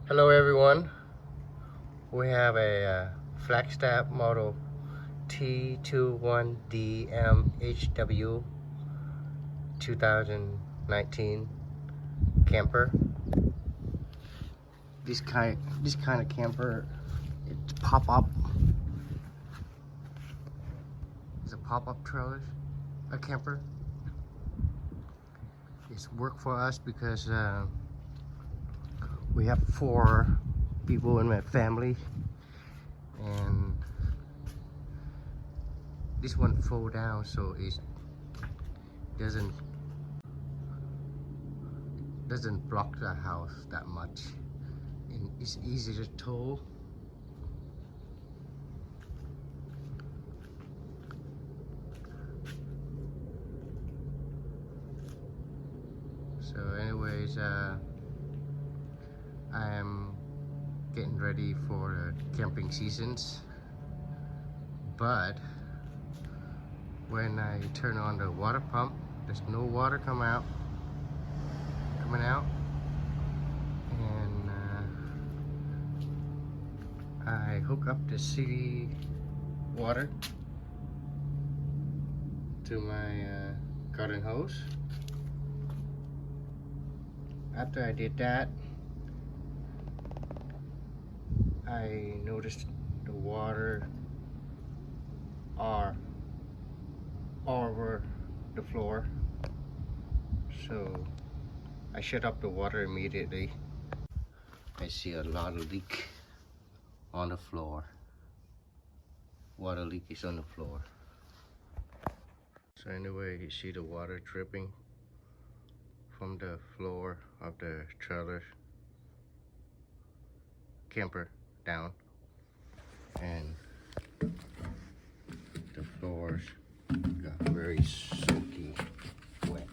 Hello everyone, we have a Flagstaff model T21DMHW 2019 camper. This kind of camper, it's pop-up. It's a pop-up trailer, a camper. It's work for us because we have 4 people in my family, and this one fold down so it doesn't block the house that much, and it's easy to tow. So anyways, I am getting ready for the camping seasons, but when I turn on the water pump, there's no water coming out, and I hook up the city water to my garden hose. After I did that, I noticed the water are over the floor, so I shut up the water immediately. I see a lot of leak on the floor. Water leak is on the floor. So anyway, you see the water dripping from the floor of the trailer camper down, and the floors got very soaky wet.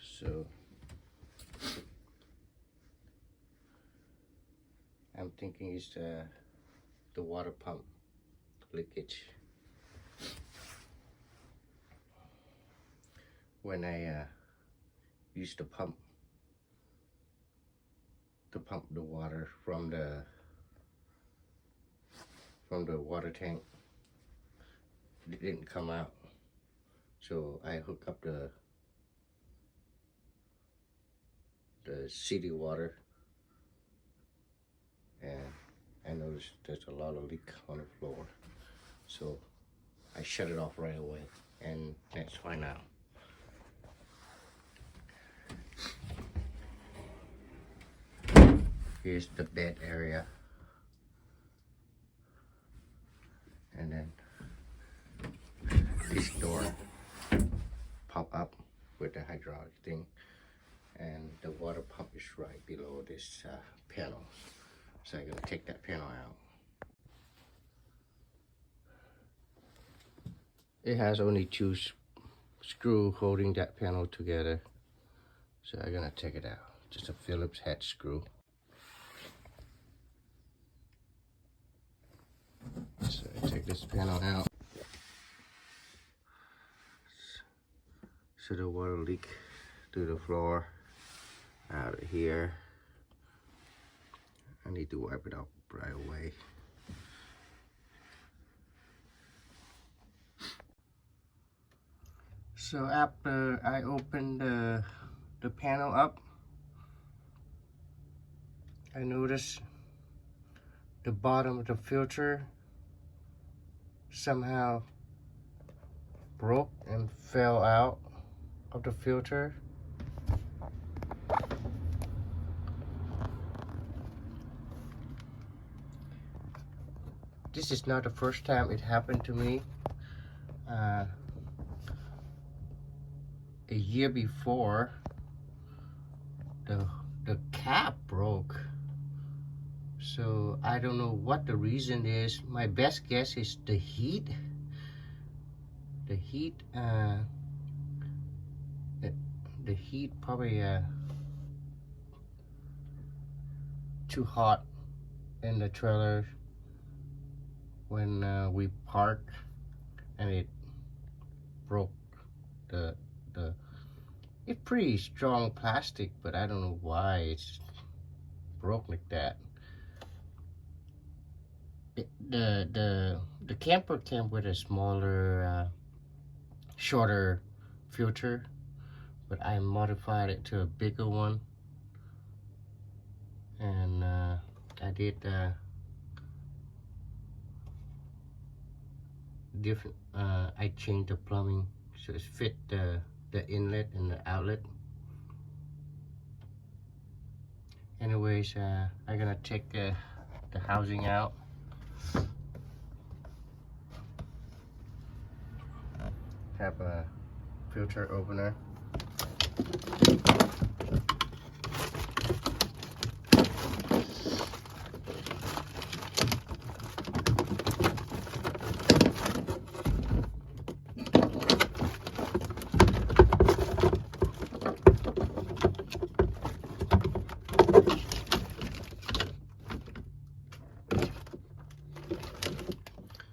So I'm thinking it's the water pump leakage. When I use the pump to pump the water from the water tank, it didn't come out, so I hook up the city water, and I noticed there's a lot of leak on the floor, so I shut it off right away, and that's fine now. Here's the bed area, and then this door pop up with the hydraulic thing, and the water pump is right below this panel, so I'm gonna take that panel out. It has only 2 screws holding that panel together, so I'm gonna take it out. Just a Phillips head screw. So I take this panel out. So the water leak through the floor out of here. I need to wipe it up right away. So after I opened the panel up, I noticed the bottom of the filter somehow broke and fell out of the filter. This is not the first time it happened to me. A year before, the cap broke. So I don't know what the reason is. My best guess is the heat. The heat probably too hot in the trailer when we parked, and it broke the It's pretty strong plastic, but I don't know why it's broke like that. The camper came with a smaller, shorter filter, but I modified it to a bigger one, and I did different. I changed the plumbing so it fit the inlet and the outlet. Anyways, I'm gonna take the housing out. Have a filter opener.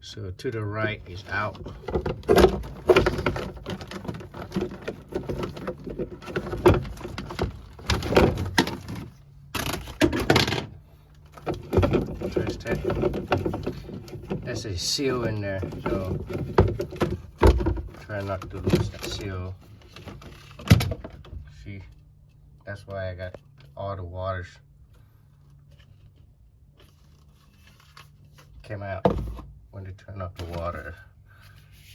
So to the right is out. There's a seal in there, so try not to lose that seal. See, that's why I got all the waters came out when they turn off the water.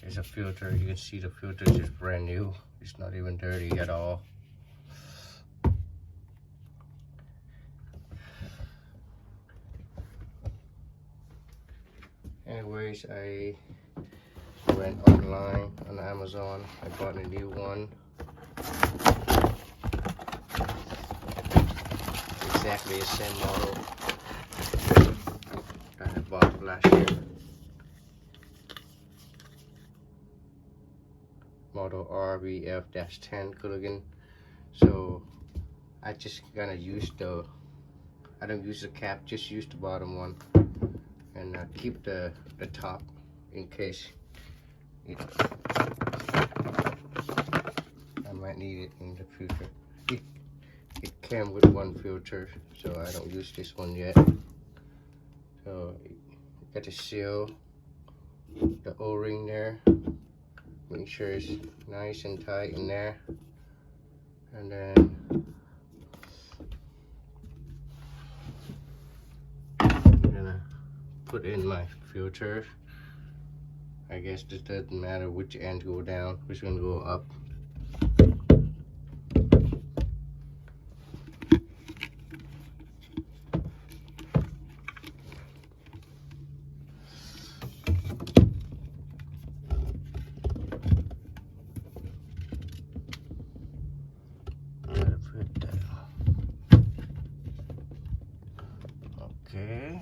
There's a filter. You can see the filter is brand new. It's not even dirty at all. Anyways, I went online on Amazon. I bought a new one. Exactly the same model that I bought last year. Model RBF-10 Culligan. So I just gonna use I don't use the cap, just use the bottom one, and keep the top in case I might need it in the future. It came with one filter, so I don't use this one yet. So got the seal, the O-ring there. Make sure it's nice and tight in there, and then I'm gonna put in my filter. I guess this doesn't matter which end go down, which one go up. Okay.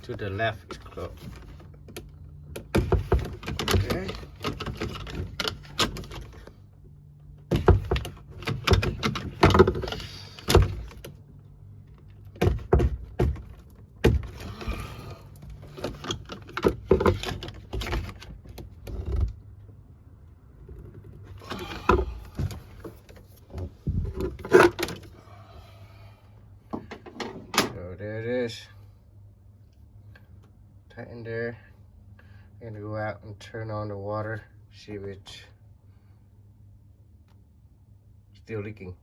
To the left is closed. Okay. So there it is. Tighten there. Gonna go out and turn on the water, see if it's still leaking.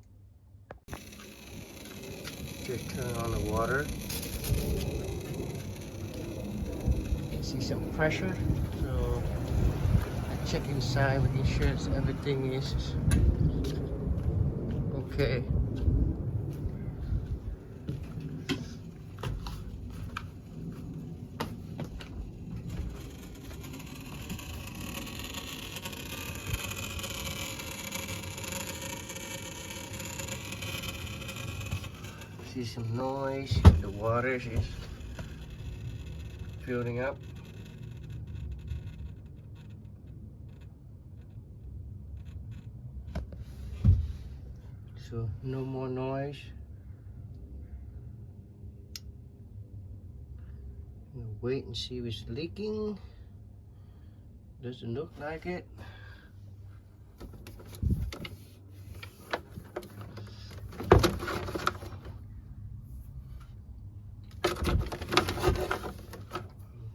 Just turn on the water. You can see some pressure, so I check inside, making sure everything is okay. See some noise, the water is filling up. So no more noise. I'm gonna wait and see if it's leaking. Doesn't look like it.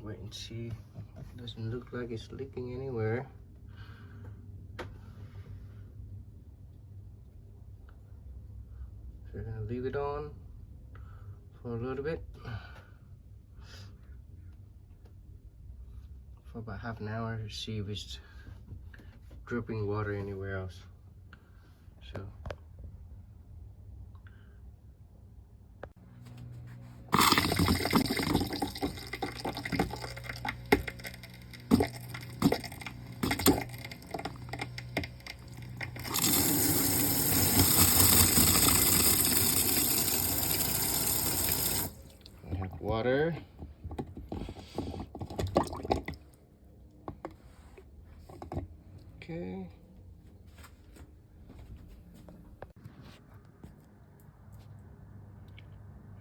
Wait and see. Doesn't look like it's leaking anywhere. So we're gonna leave it on for a little bit. For about half an hour to see if it's dripping water anywhere else. So I have water. Okay.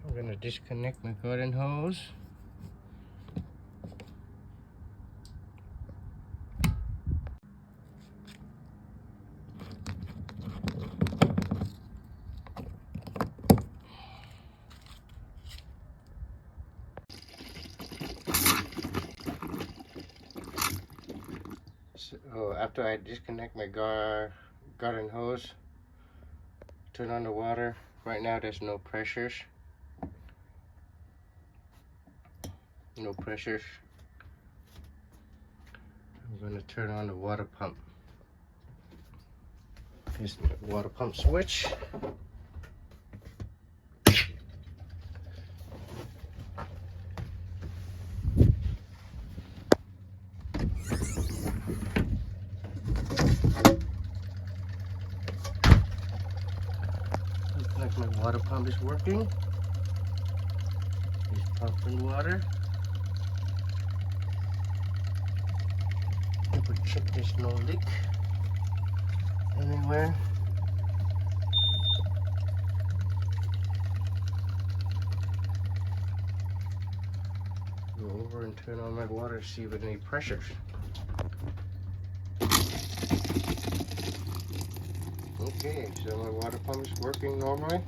I'm gonna disconnect my garden hose. So after I disconnect my garden hose, turn on the water. Right now there's no pressures. No pressures. I'm going to turn on the water pump. Here's the water pump switch. Looks like my water pump is working. It's pumping water. Double check there's no leak anywhere. Go over and turn on my water to see if there's any pressures. Okay, so my water pump is working normally.